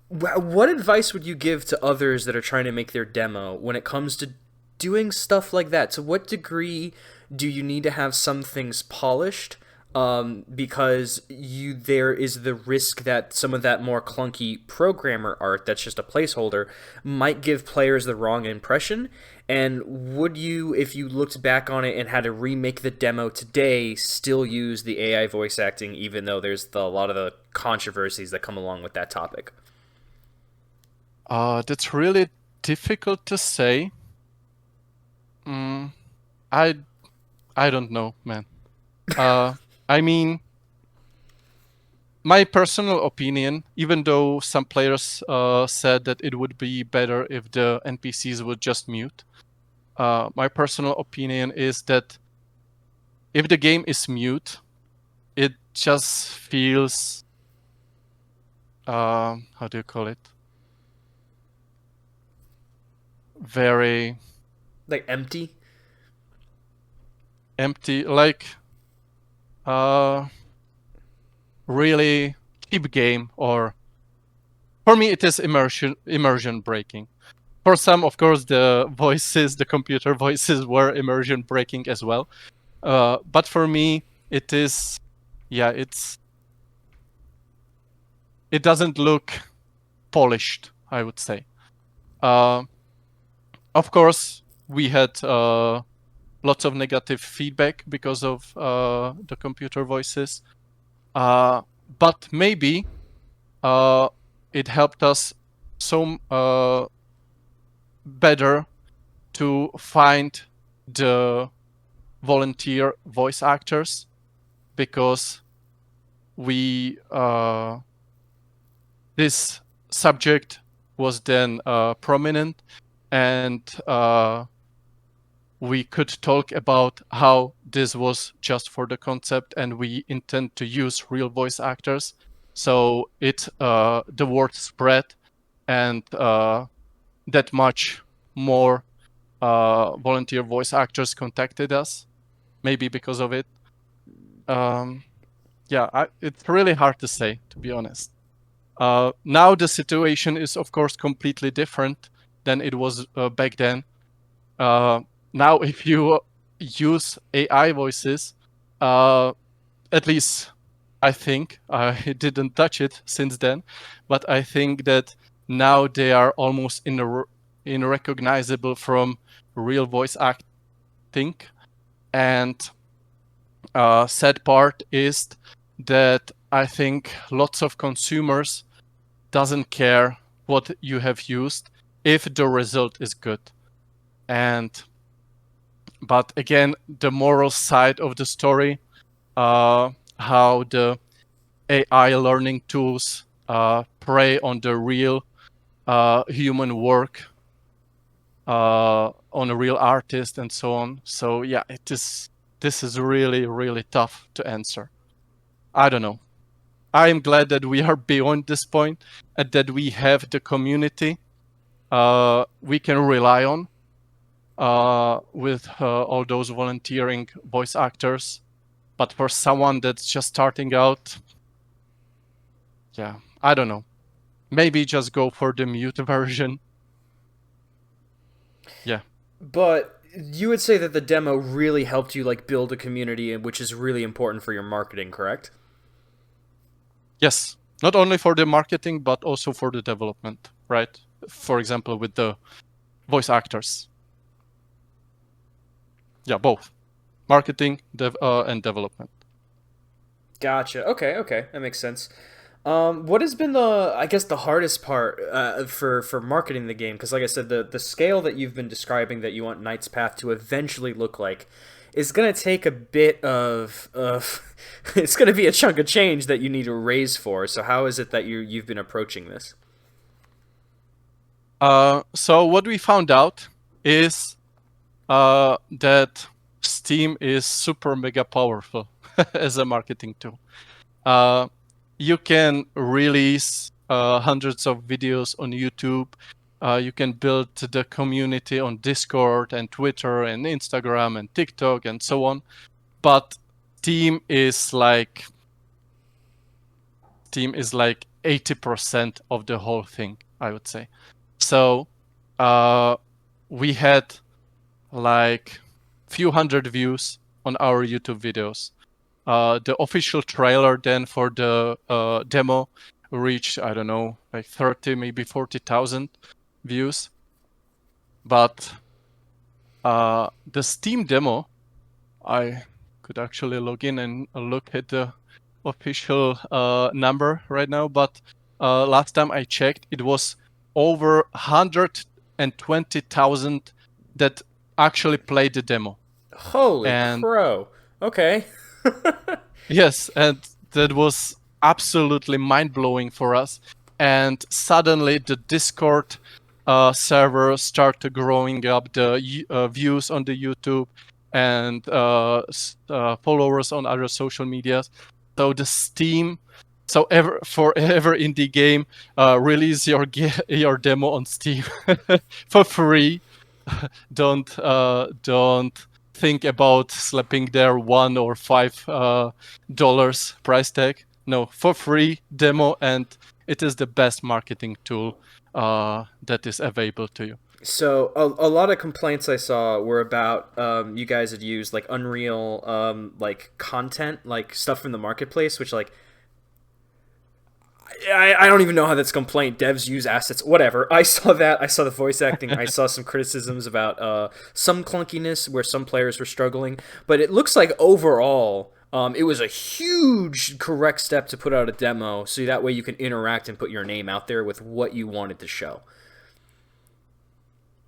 What advice would you give to others that are trying to make their demo when it comes to doing stuff like that? To what degree do you need to have some things polished? Because there is the risk that some of that more clunky programmer art that's just a placeholder might give players the wrong impression. And would you, if you looked back on it and had to remake the demo today, still use the AI voice acting, even though there's a lot of the controversies that come along with that topic? That's really difficult to say. Mm, I I don't know, man. I mean, my personal opinion, even though some players said that it would be better if the NPCs would just mute, my personal opinion is that if the game is mute, it just feels, how do you call it? Very Like empty? empty, like really cheap game. Or for me, it is immersion breaking. For some, of course, the computer voices were immersion breaking as well. But for me, it is, yeah, it doesn't look polished, I would say. Uh, of course, we had lots of negative feedback because of the computer voices. But maybe it helped us so better to find the volunteer voice actors, because we this subject was then prominent, and we could talk about how this was just for the concept and we intend to use real voice actors. So the word spread, and that much more volunteer voice actors contacted us, maybe because of it. Yeah, it's really hard to say, to be honest. Now the situation is, of course, completely different than it was back then. Now, if you use AI voices, at least I think, I didn't touch it since then, but I think that now they are almost unrecognizable from real voice acting. And sad part is that I think lots of consumers doesn't care what you have used if the result is good. But again, the moral side of the story, how the AI learning tools prey on the real human work, on a real artist, and so on. So yeah, this is really, really tough to answer. I don't know. I am glad that we are beyond this point and that we have the community we can rely on with all those volunteering voice actors. But for someone that's just starting out, yeah, I don't know. Maybe just go for the mute version. Yeah. But you would say that the demo really helped you like build a community, which is really important for your marketing, correct? Yes. Not only for the marketing, but also for the development, right? For example, with the voice actors. Yeah, both marketing and development. Gotcha. Okay, okay, that makes sense. What has been I guess, the hardest part for marketing the game? Because, like I said, the scale that you've been describing that you want Knight's Path to eventually look like is gonna take a bit of it's gonna be a chunk of change that you need to raise for. So, how is it that you've been approaching this? So what we found out is that Steam is super mega powerful as a marketing tool. You can release hundreds of videos on YouTube. You can build the community on Discord and Twitter and Instagram and TikTok and so on. But Steam is like Steam is like 80% of the whole thing, I would say. So we had like few hundred views on our YouTube videos. The official trailer then for the demo reached, I don't know, like 30, maybe 40,000 views. But the Steam demo, I could actually log in and look at the official number right now. But last time I checked, it was over 120,000 that actually played the demo. Holy And crow. Okay. yes, and that was absolutely mind-blowing for us. And suddenly the Discord server started growing up, the views on the YouTube and followers on other social medias. So the Steam, so for every indie game, release your demo on Steam for free. Don't think about slapping their $1 or $5 price tag. No, for free demo, and it is the best marketing tool that is available to you. So a lot of complaints I saw were about you guys had used like Unreal like content, like stuff from the marketplace, which like I don't even know how that's a complaint. Devs use assets, whatever. I saw that. I saw the voice acting. I saw some criticisms about some clunkiness where some players were struggling. But it looks like overall, it was a huge correct step to put out a demo, so that way you can interact and put your name out there with what you wanted to show.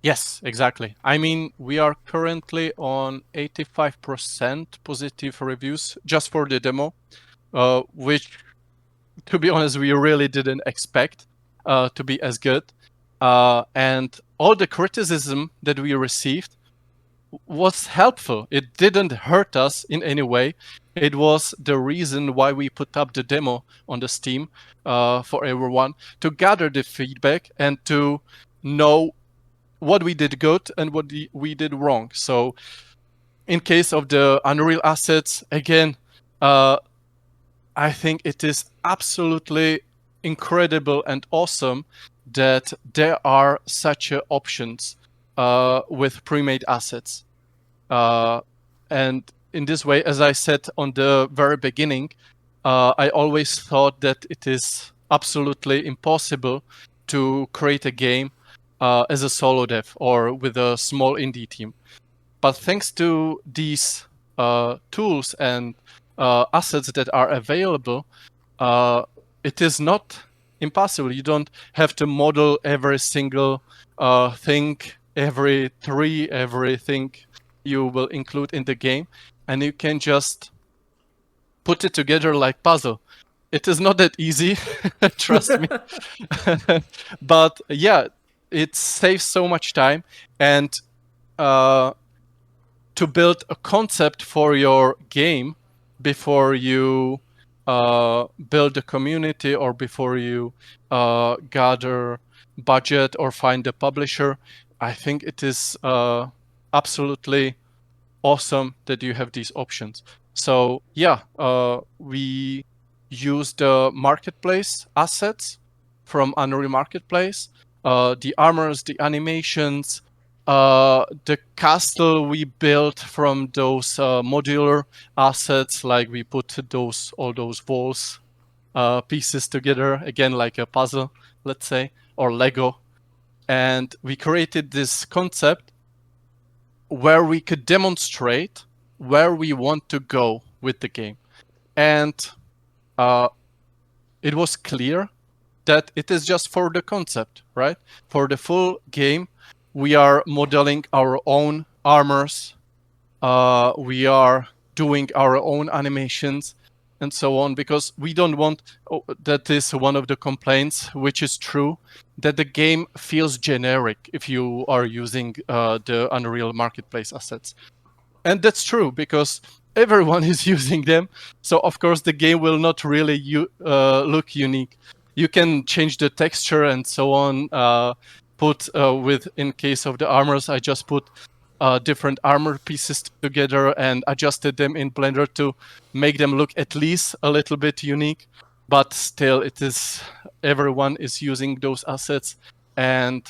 Yes, exactly. I mean, we are currently on 85% positive reviews just for the demo, which, to be honest, we really didn't expect to be as good. And all the criticism that we received was helpful. It didn't hurt us in any way. It was the reason why we put up the demo on the Steam for everyone, to gather the feedback and to know what we did good and what we did wrong. So in case of the Unreal assets, again, I think it is absolutely incredible and awesome that there are such options with pre-made assets. And in this way, as I said on the very beginning, I always thought that it is absolutely impossible to create a game as a solo dev or with a small indie team. But thanks to these tools and assets that are available, it is not impossible. You don't have to model every single thing, every tree, everything you will include in the game, and you can just put it together like puzzle. It is not that easy, trust me. But yeah, it saves so much time, and to build a concept for your game before you build a community or before you gather budget or find a publisher, I think it is absolutely awesome that you have these options. So yeah, we use the marketplace assets from Unreal Marketplace, the armors, the animations, the castle we built from those modular assets, like we put all those walls pieces together, again like a puzzle, let's say, or Lego. And we created this concept where we could demonstrate where we want to go with the game. And it was clear that it is just for the concept, right? For the full game, we are modeling our own armors. We are doing our own animations and so on, because we don't want, that is one of the complaints, which is true, that the game feels generic if you are using the Unreal Marketplace assets. And that's true, because everyone is using them. So of course the game will not really look unique. You can change the texture and so on. In case of the armors, I just put different armor pieces together and adjusted them in Blender to make them look at least a little bit unique. but still everyone is using those assets. And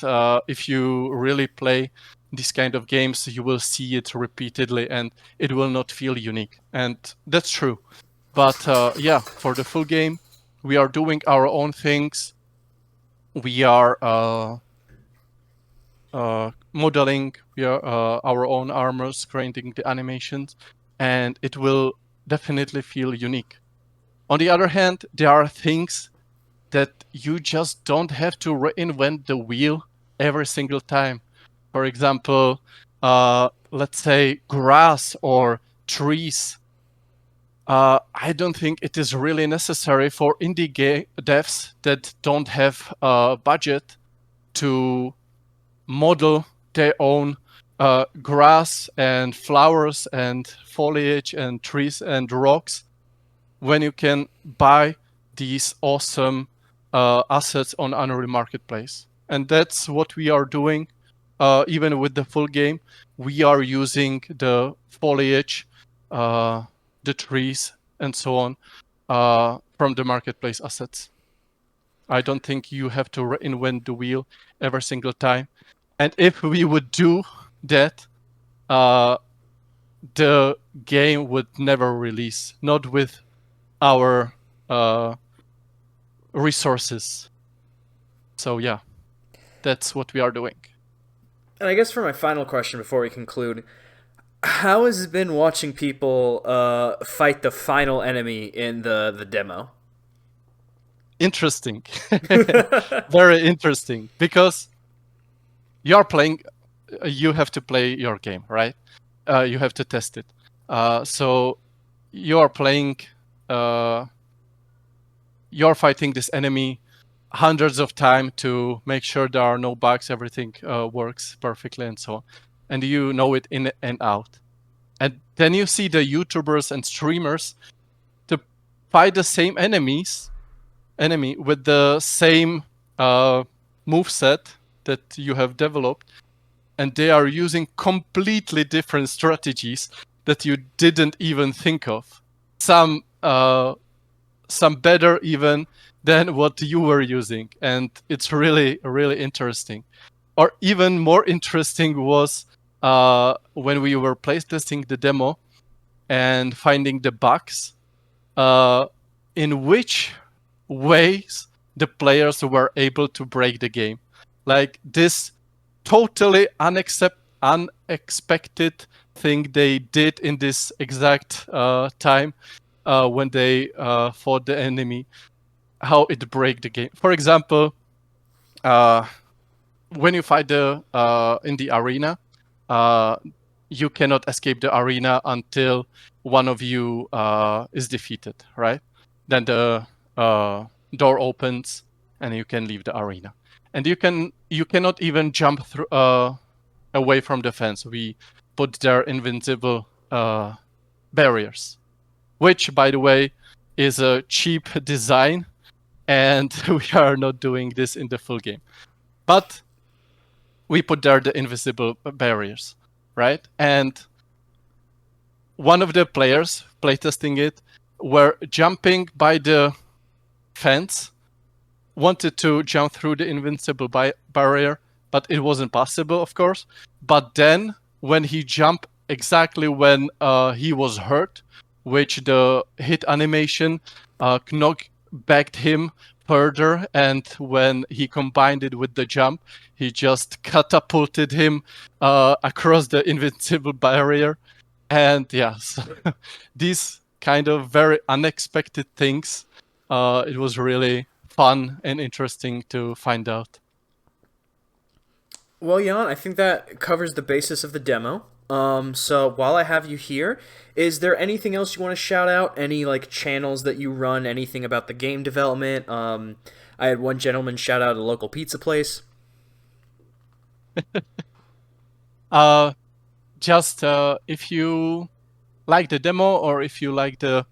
if you really play these kind of games, you will see it repeatedly and it will not feel unique. And that's true. But yeah, for the full game, we are doing our own things. We are modeling our own armors, creating the animations, and it will definitely feel unique. On the other hand, there are things that you just don't have to reinvent the wheel every single time. For example, let's say grass or trees. I don't think it is really necessary for indie devs that don't have a budget to model their own grass and flowers and foliage and trees and rocks when you can buy these awesome assets on Unreal Marketplace. And that's what we are doing. Even with the full game, we are using the foliage, the trees, and so on from the marketplace assets. I don't think you have to reinvent the wheel every single time. And if we would do that, the game would never release, not with our resources. So yeah, that's what we are doing. And I guess for my final question before we conclude, how has it been watching people fight the final enemy in the demo? Interesting. Very interesting. Because you're playing, you have to play your game, right? You have to test it. So you are playing, you're fighting this enemy hundreds of times to make sure there are no bugs, everything works perfectly and so on. And you know it in and out. And then you see the YouTubers and streamers to fight the same enemy with the same moveset that you have developed, and they are using completely different strategies that you didn't even think of. Some better even than what you were using, and it's really, really interesting. Or even more interesting was when we were playtesting the demo and finding the bugs, in which ways the players were able to break the game. Like this totally unexpected thing they did in this exact time when they fought the enemy, how it break the game. For example, when you fight in the arena, you cannot escape the arena until one of you is defeated, right? Then the door opens and you can leave the arena. And you cannot even jump through away from the fence. We put there invincible barriers, which, by the way, is a cheap design, and we are not doing this in the full game. But we put there the invisible barriers, right? And one of the players playtesting it were jumping by the fence, wanted to jump through the invincible barrier, but it wasn't possible, of course. But then when he jumped exactly when he was hurt, which the hit animation knocked back him further, and when he combined it with the jump, he just catapulted him across the invincible barrier. And yes, these kind of very unexpected things, it was really fun and interesting to find out. Well, Jan, I think that covers the basis of the demo. So while I have you here, is there anything else you want to shout out? Any like channels that you run? Anything about the game development? I had one gentleman shout out a local pizza place. Just if you like the demo or if you like the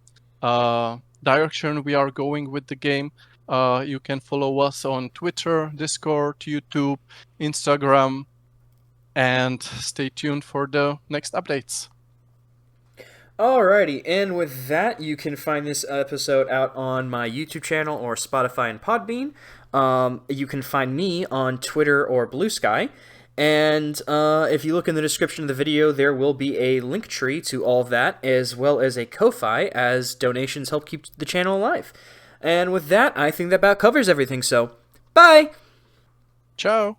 direction we are going with the game, you can follow us on Twitter, Discord, YouTube, Instagram, and stay tuned for the next updates. Alrighty, and with that, you can find this episode out on my YouTube channel or Spotify and Podbean. You can find me on Twitter or Blue Sky. And if you look in the description of the video, there will be a link tree to all of that, as well as a Ko-Fi, as donations help keep the channel alive. And with that, I think that about covers everything, so bye! Ciao!